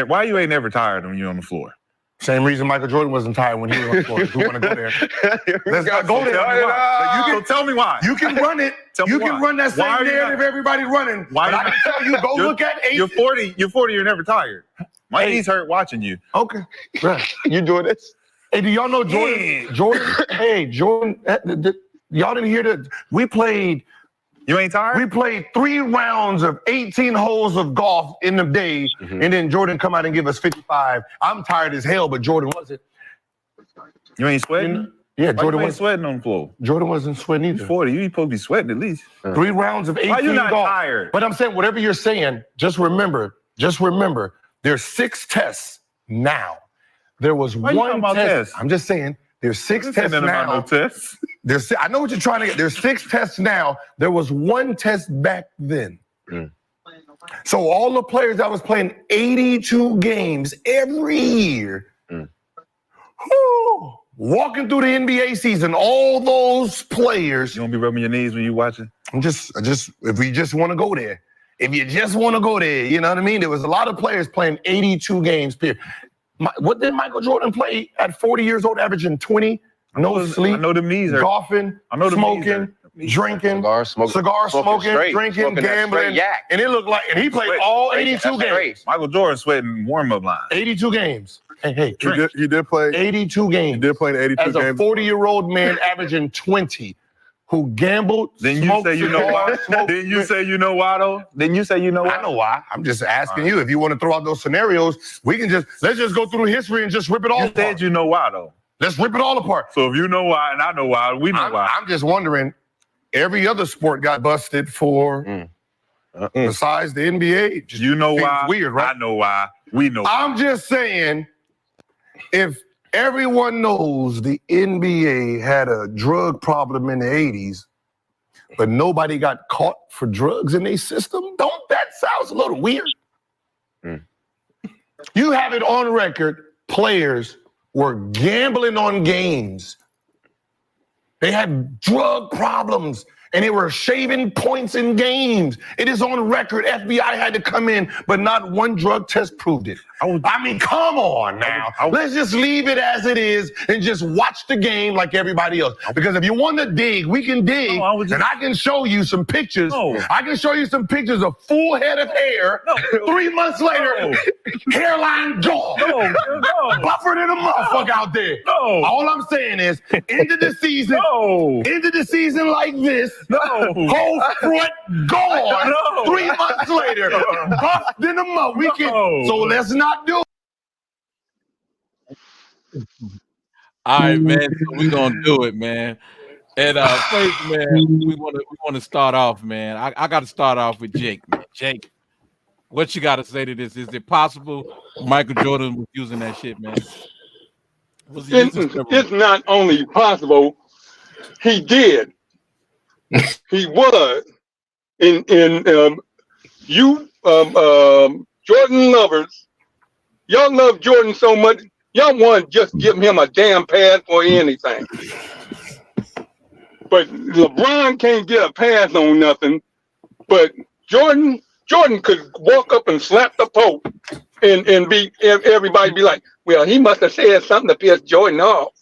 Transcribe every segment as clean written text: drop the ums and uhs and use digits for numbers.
Why you ain't never tired when you're on the floor? Same reason Michael Jordan wasn't tired when he was on the floor. If we want to go there, let's not go there. Tell me why. You can run it. You can run that same narrative everybody's running. Why? But I can tell you, go look at 8. You're 40. You're 40. You're never tired. My knees hurt watching you. Okay. You doing this? Hey, do y'all know Jordan? Jordan. Y'all didn't hear that? We played. You ain't tired? We played 3 rounds of 18 holes of golf in the day, and then Jordan come out and give us 55. I'm tired as hell, but Jordan wasn't. You ain't sweating? Yeah, Jordan wasn't sweating on the floor. Jordan wasn't sweating either. You're 40. You supposed to be sweating at least. 3 rounds of 18 Why you not golf. tired? But I'm saying, whatever you're saying, just remember, there's 6 tests now. There was one test. I'm just saying, there's 6 tests now. No tests. I know what you're trying to get. There's 6 tests now. There was 1 test back then. So all the players that was playing 82 games every year, walking through the NBA season, all those players. You don't be rubbing your knees when you watching? If we just want to go there. If you just want to go there, you know what I mean? There was a lot of players playing 82 games, period. What did Michael Jordan play at 40 years old, averaging 20? No sleep. I know them knees hurt. Golfing, smoking, drinking, cigar smoking, drinking, gambling. And it looked like, and he played all 82 games. Michael Jordan sweating warm-up line. 82 games. Hey, he did play 82 games. He did play in 82 games. As a 40-year-old man averaging 20, who gambled, then you say you know why? Then you say you know why though? Then you say you know why? I know why. I'm just asking you. If you want to throw out those scenarios, let's just go through history and just rip it all apart. You said you know why though. Let's rip it all apart. So if you know why and I know why, we know why. I'm just wondering, every other sport got busted for besides the NBA. You know why? Weird, right? I know why. We know why. I'm just saying, if everyone knows the NBA had a drug problem in the 80s, but nobody got caught for drugs in their system, don't that sound a little weird? You have it on record, players were gambling on games. They had drug problems, and they were shaving points in games. It is on record. FBI had to come in, but not one drug test proved it. I mean, come on now. Let's just leave it as it is and just watch the game like everybody else. Because if you want to dig, we can dig, and I can show you some pictures. I can show you some pictures of full head of hair. 3 months later, hairline gone. Buffered in a motherfucker out there. All I'm saying is, into the season like this, whole front gone. 3 months later, buffed in a mug. We can. So let's not do it. All right, man. So we're gonna do it, man. And first, man, we want to start off, man. I got to start off with Jake, man. Jake, what you got to say to this? Is it possible Michael Jordan was using that shit, man? It's not only possible, he did. He was. Jordan lovers, y'all love Jordan so much, y'all want to just give him a damn pass for anything. But LeBron can't get a pass on nothing. But Jordan could walk up and slap the Pope and everybody be like, well, he must have said something to piss Jordan off.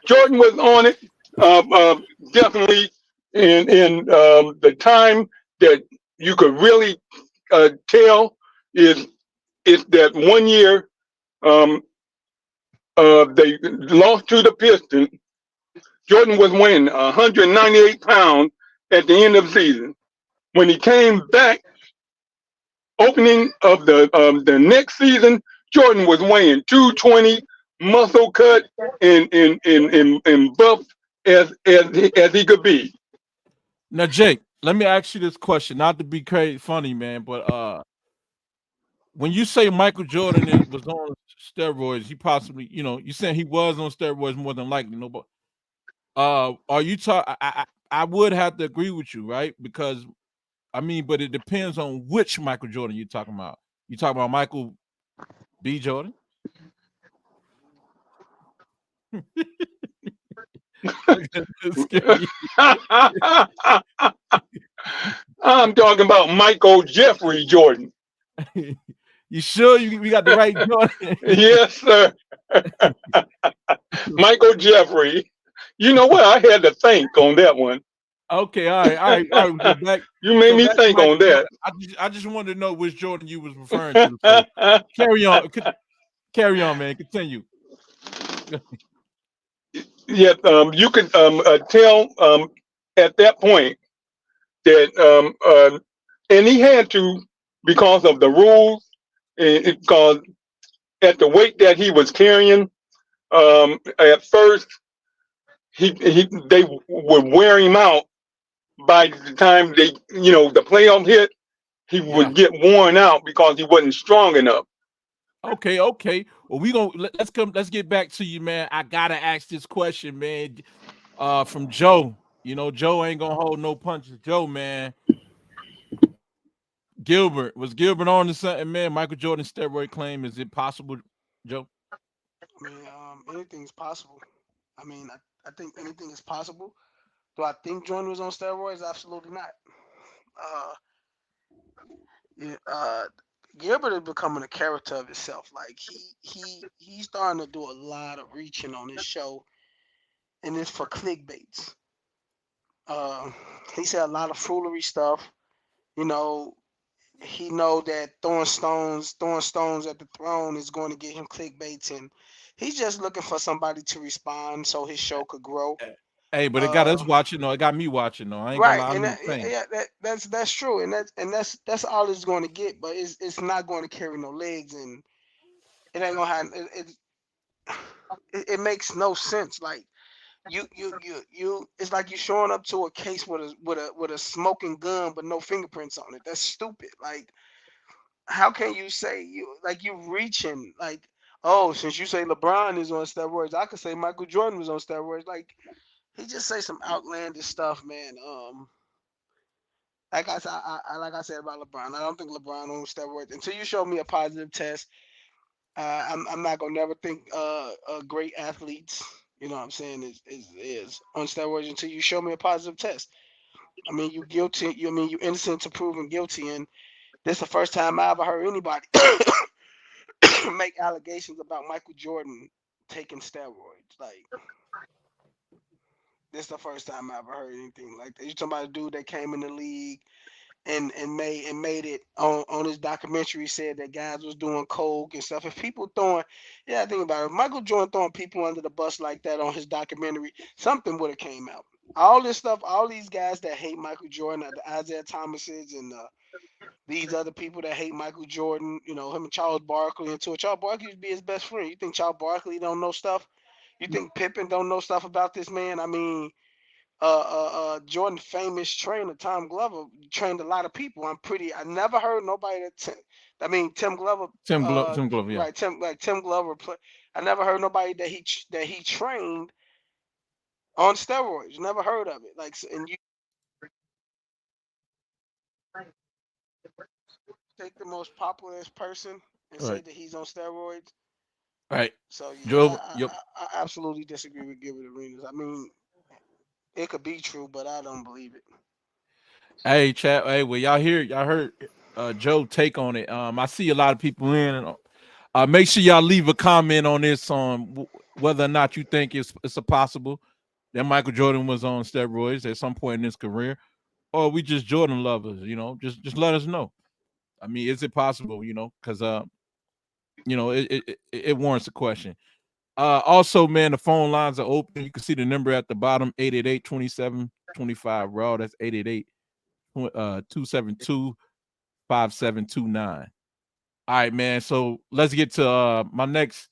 Jordan was on it, definitely in the time that you could really tell is that one year they lost to the Pistons. Jordan was weighing 198 pounds at the end of the season. When he came back, opening of the next season, Jordan was weighing 220, muscle cut and buffed as he could be. Now, Jake, let me ask you this question, not to be funny, man, but when you say Michael Jordan was on steroids, he possibly, you saying he was on steroids more than likely, no, but are you talking? I would have to agree with you, right? Because but it depends on which Michael Jordan you're talking about. You talking about Michael B. Jordan? I'm talking about Michael Jeffrey Jordan. You sure we got the right Jordan? Yes, sir. Michael Jeffrey. You know what? I had to think on that one. Okay, all right. So back, You made so me back to think Michael on that. Jordan. I just wanted to know which Jordan you was referring to. So carry on, man. Continue. Yeah, you could tell at that point that and he had to because of the rules, because at the weight that he was carrying, at first they would wear him out. By the time the playoff hit, he Yeah. would get worn out because he wasn't strong enough. Okay. Well, let's get back to you, man. I gotta ask this question, man. From Joe. You know, Joe ain't gonna hold no punches. Joe, man. Was Gilbert on to something, man? Michael Jordan steroid claim. Is it possible, Joe? I mean, anything's possible. I mean, I think anything is possible. Do I think Jordan was on steroids? Absolutely not. Uh, yeah, Gilbert is becoming a character of himself. Like he's starting to do a lot of reaching on his show, and it's for clickbaits. Uh, he said a lot of foolery stuff. You know, he know that throwing stones at the throne is going to get him clickbaits, and he's just looking for somebody to respond so his show could grow. Hey, but it got us watching. No, it got me watching. No, I ain't gonna Right, lie. and I'm saying. that's true, and that's all it's going to get, but it's not going to carry no legs, and it ain't gonna have it makes no sense. Like you, it's like you showing up to a case with a smoking gun but no fingerprints on it. That's stupid. Like, how can you say you reaching like, oh, since you say LeBron is on steroids, I could say Michael Jordan was on steroids. Like, he just say some outlandish stuff, man. Like I said, like I said about LeBron, I don't think LeBron on steroids until you show me a positive test. I'm not gonna never think great athletes. You know what I'm saying is on steroids until you show me a positive test. I mean, you guilty. You innocent to proven guilty, and this is the first time I ever heard anybody make allegations about Michael Jordan taking steroids. Like, this is the first time I ever heard anything like that. You talking about a dude that came in the league and made it on his documentary, said that guys was doing coke and stuff. If people throwing, yeah, think about it. Michael Jordan throwing people under the bus like that on his documentary, something would have came out. All this stuff, all these guys that hate Michael Jordan, the Isaiah Thomases and these other people that hate Michael Jordan, you know, him and Charles Barkley into it. Charles Barkley used to be his best friend. You think Charles Barkley don't know stuff? You think Pippen don't know stuff about this man? I mean, Jordan famous trainer Tom Glover trained a lot of people. I never heard nobody I mean, Tim Glover, Tim Glover, yeah. right? Tim Glover. I never heard nobody that he trained on steroids. Never heard of it. Like, and you take the most popular person and say Right. that he's on steroids. Right. So yeah, Joe, yep. I absolutely disagree with Gilbert Arenas. I mean, it could be true, but I don't believe it. Hey, chat. Hey, well, y'all heard Joe take on it. I see a lot of people in. Make sure y'all leave a comment on this on whether or not you think it's a possible that Michael Jordan was on steroids at some point in his career, or we just Jordan lovers. You know, just let us know. I mean, is it possible? You know, because it warrants a question. Also, man, the phone lines are open. You can see the number at the bottom, 888-2725 raw. That's 888 272 5729. All right, man. So let's get to my next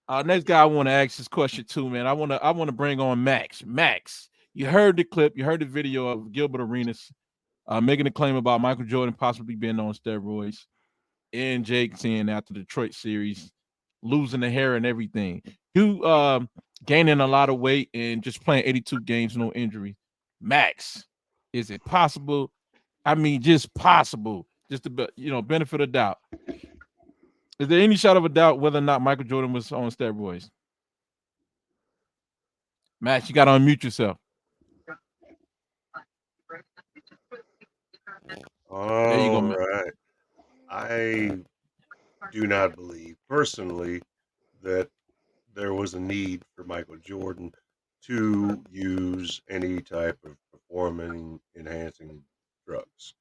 guy. I want to ask this question too, man. I want to bring on Max. Max, you heard the clip, you heard the video of Gilbert Arenas making a claim about Michael Jordan possibly being on steroids, and Jake saying after the Detroit series, losing the hair and everything. You gaining a lot of weight and just playing 82 games, no injury. Max, is it possible? I mean, just possible, just to benefit of doubt. Is there any shadow of a doubt whether or not Michael Jordan was on steroids? Max, you got to unmute yourself. There you go, All right. do not believe personally that there was a need for Michael Jordan to use any type of performance enhancing drugs,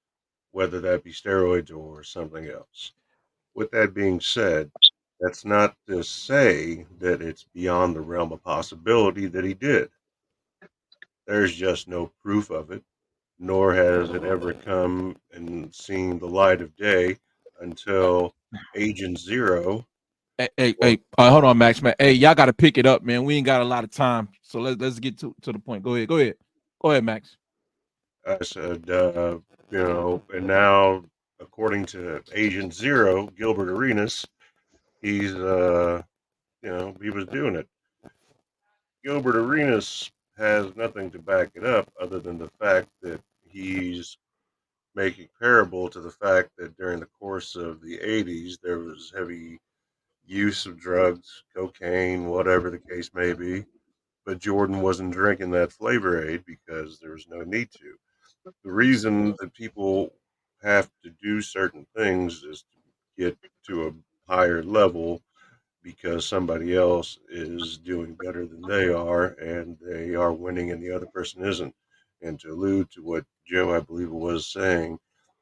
whether that be steroids or something else. With that being said, that's not to say that it's beyond the realm of possibility that he did. There's just no proof of it, nor has it ever come and seen the light of day until Agent Zero. Well, Hold on, Max, man. Hey, y'all got to pick it up, man. We ain't got a lot of time, so let's get to the point. Go ahead, Max. I said, and now, according to Agent Zero, Gilbert Arenas, he's, he was doing it. Gilbert Arenas has nothing to back it up other than the fact that he's making parable to the fact that during the course of the 80s, there was heavy use of drugs, cocaine, whatever the case may be. But Jordan wasn't drinking that flavor aid because there was no need to. The reason that people have to do certain things is to get to a higher level because somebody else is doing better than they are and they are winning and the other person isn't. And to allude to what Joe, I believe, was saying,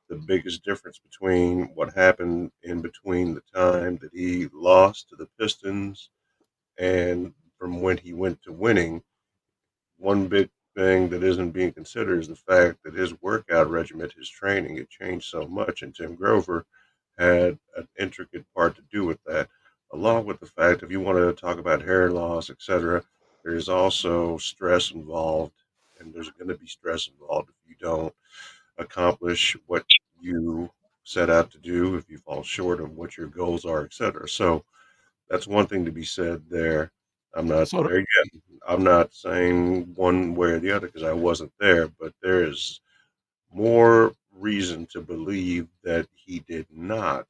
the biggest difference between what happened in between the time that he lost to the Pistons and from when he went to winning, one big thing that isn't being considered is the fact that his workout regimen, his training, it changed so much, and Tim Grover had an intricate part to do with that, along with the fact if you want to talk about hair loss, etc., there's also stress involved, and there's going to be stress involved if you don't accomplish what you set out to do, if you fall short of what your goals are, etc. So that's one thing to be said there. I'm not So there yet. I'm not saying one way or the other because I wasn't there, but there is more reason to believe that he did not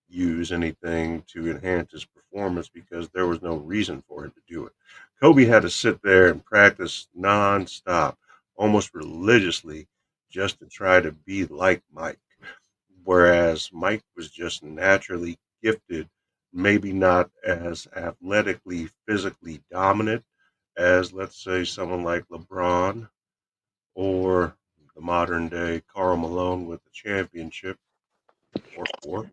use anything to enhance his performance because there was no reason for him to do it. Kobe had to sit there and practice nonstop, almost religiously, just to try to be like Mike. Whereas Mike was just naturally gifted, maybe not as athletically, physically dominant as, let's say, someone like LeBron or the modern day Karl Malone with the championship or four.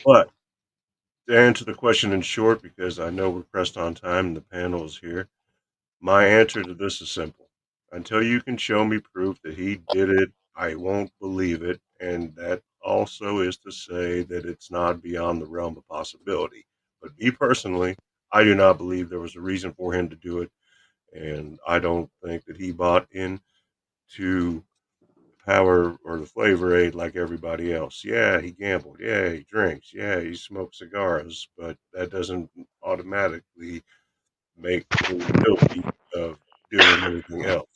But to answer the question in short, because I know we're pressed on time and the panel is here, my answer to this is simple. Until you can show me proof that he did it, I won't believe it. And that also is to say that it's not beyond the realm of possibility. But me personally, I do not believe there was a reason for him to do it. And I don't think that he bought into power or the flavor aid like everybody else. Yeah, he gambled. Yeah, he drinks. Yeah, he smokes cigars. But that doesn't automatically make him guilty of doing anything else.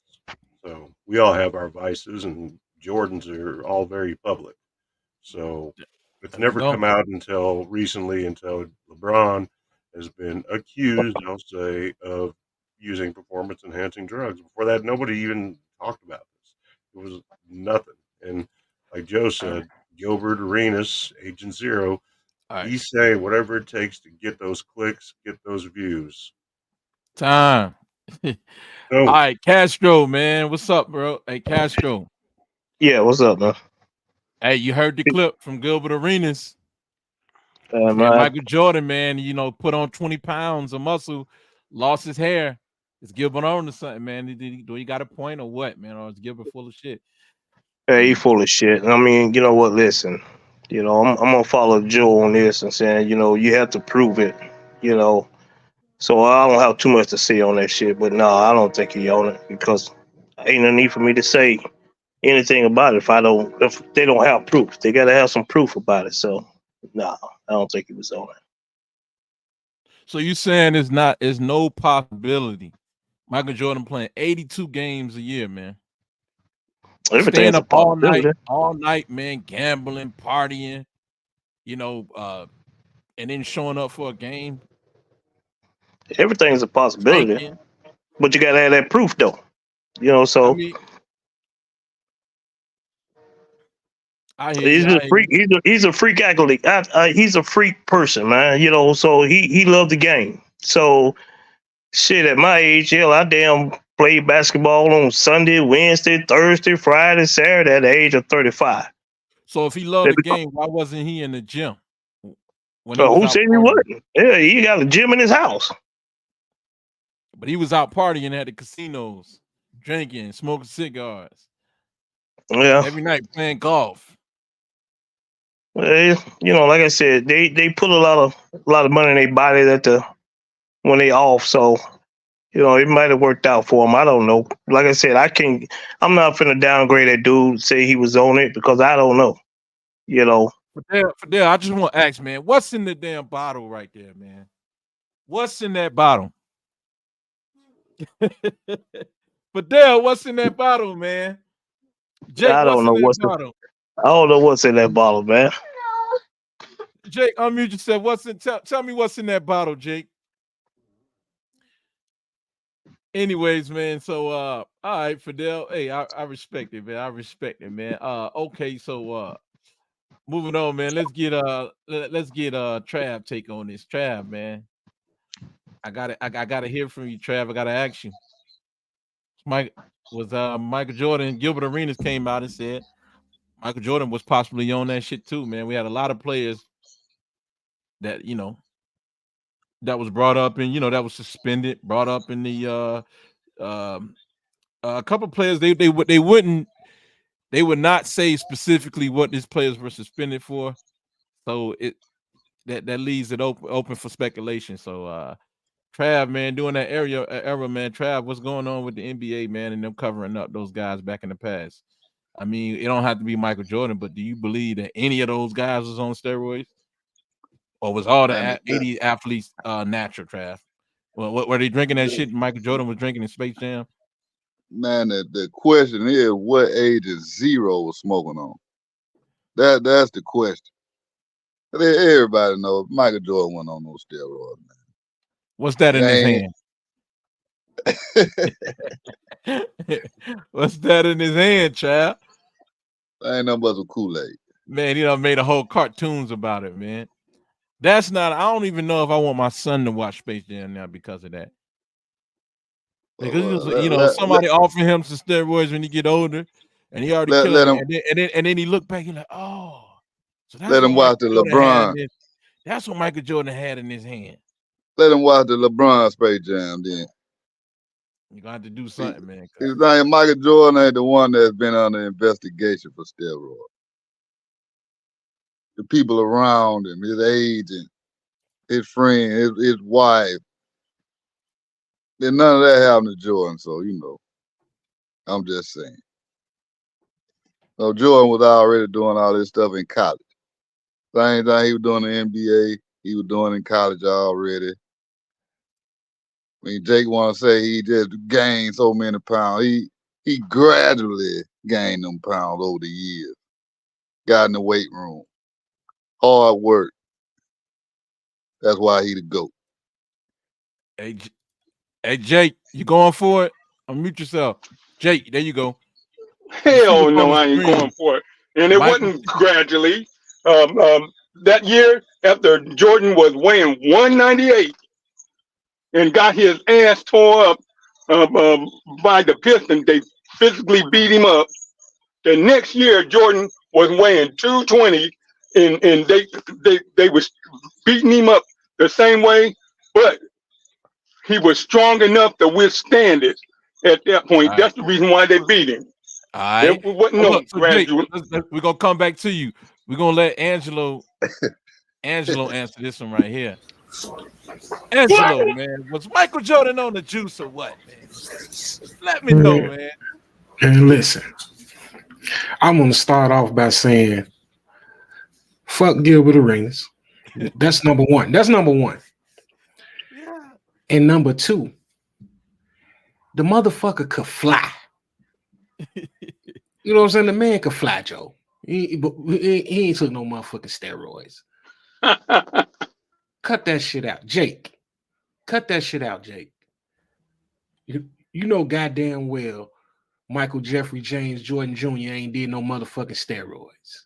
So we all have our vices, and Jordans are all very public. So it's there we never go. come out until recently, until LeBron has been accused, I'll say, of using performance enhancing drugs. Before that, nobody even talked about this. It was nothing. And like Joe said, Gilbert Arenas, Agent Zero, All right, he's saying whatever it takes to get those clicks, get those views. time. All So right, Castro, man, what's up, bro? Hey, Castro. Yeah, what's up, man? Hey, you heard the clip from Gilbert Arenas. Man, I, Michael Jordan, man, put on 20 pounds of muscle, lost his hair. Is Gilbert on to something, man? Do he got a point or what, man? Or is Gilbert full of shit? hey, he You, full of shit. I mean, you know what? Listen, I'm gonna follow Joe on this and saying, you have to prove it. You know, so I don't have too much to say on that shit. But no, I don't think he on it because ain't no need for me to say anything about it if they don't have proof. They gotta have some proof about it. So no, I don't think he was on it. so you saying it's no possibility Michael Jordan playing 82 games a year, man. Staying Everything's a up possibility. all night, man, gambling, partying, you know, uh, and then showing up for a game, Everything's a possibility. drinking. But you gotta have that proof though. I So mean, I hear He's you. a I hear freak. you. He's a freak athlete. He's a freak person, man. You know, so he loved the game. So shit, at my age, hell, I damn played basketball on Sunday, Wednesday, Thursday, Friday, Saturday at the age of 35. So if he loved the game, why wasn't he in the gym when he So was who out said he partying? wasn't? Yeah, he got a gym in his house. But he was out partying at the casinos, drinking, smoking cigars Yeah. every night, playing golf. Well, you know, like I said, they put a lot of money in their body when they off. So you know, it might have worked out for him. I don't know. Like I said, I'm not finna downgrade that dude. Say he was on it because I don't know. You know, Fidel, I just want to ask, man, what's in the damn bottle right there, man? What's in that bottle? Fidel, what's in that bottle, man? Jake, I don't what's know in that what's bottle? I don't know what's in that bottle, man. Jake, unmute yourself. Tell me what's in that bottle, Jake. Anyways, man. So all right, Fidel. Hey, I respect it, man. I respect it, man. Okay, so moving on, man. Let's get Trav take on this. Trav, man. I gotta hear from you, Trav. I gotta ask you. Michael Jordan, Gilbert Arenas came out and said Michael Jordan was possibly on that shit too, man. We had a lot of players that, that was brought up and, that was suspended, brought up in the a couple players they would not say specifically what these players were suspended for. So that leaves it open for speculation. So Trav, man, during that era, man, Trav, what's going on with the NBA, man, and them covering up those guys back in the past? I mean, it don't have to be Michael Jordan, but do you believe that any of those guys was on steroids, or was all Man, the 80 athletes natural, Trav? Well, were they drinking that shit Michael Jordan was drinking in Space Jam? man, the question is, what age is Zero was smoking on? That's the question. Everybody knows Michael Jordan went on those steroids, man. What's that in his It hand? What's that in his hand, child? ain't nothing but some Kool-Aid. Man, he done made a whole cartoons about it, man. That's not. I don't even know if I want my son to watch Space Jam now because of that. Because somebody offered him some steroids when he get older, and he already killed let him. him And then he looked back, he's like, oh, so that's let what him watch Michael the Jordan had LeBron. in his. That's what Michael Jordan had in his hand. Let him watch the LeBron Space Jam. Then You're gonna have to do see, something, man. he's saying Michael Jordan ain't the one that's been under investigation for steroids. The people around him, his agent, his friend, his wife. Then none of that happened to Jordan. So I'm just saying. So Jordan was already doing all this stuff in college. Same thing he was doing in the NBA, he was doing in college already. I mean, Jake want to say he just gained so many pounds. He gradually gained them pounds over the years. Got in the weight room. Hard work. That's why he the GOAT. Hey, Jake, you going for it? Unmute yourself, Jake. There you go. You see Hell what's on no, the I ain't screen, going for it. And it Michael. wasn't gradually. That year, after Jordan was weighing 198 and got his ass tore up by the Pistons, they physically beat him up. The next year, Jordan was weighing 220, and they was beating him up the same way, but he was strong enough to withstand it at that point. All right, That's the reason why they beat him. all There right. wasn't Oh, no look, so Jake, gradual. we're gonna come back to you. We're gonna let Angelo answer this one right here. Angelo, man, was Michael Jordan on the juice or what, man? Let me know, man. And listen, I'm gonna start off by saying, fuck Gilbert Arenas. That's number one. That's number one. Yeah. And number two, the motherfucker could fly. You know what I'm saying? The man could fly, Joe. He ain't took no motherfucking steroids. Cut that shit out, Jake. Cut that shit out, Jake. You know goddamn well Michael Jeffrey James Jordan Jr. ain't did no motherfucking steroids.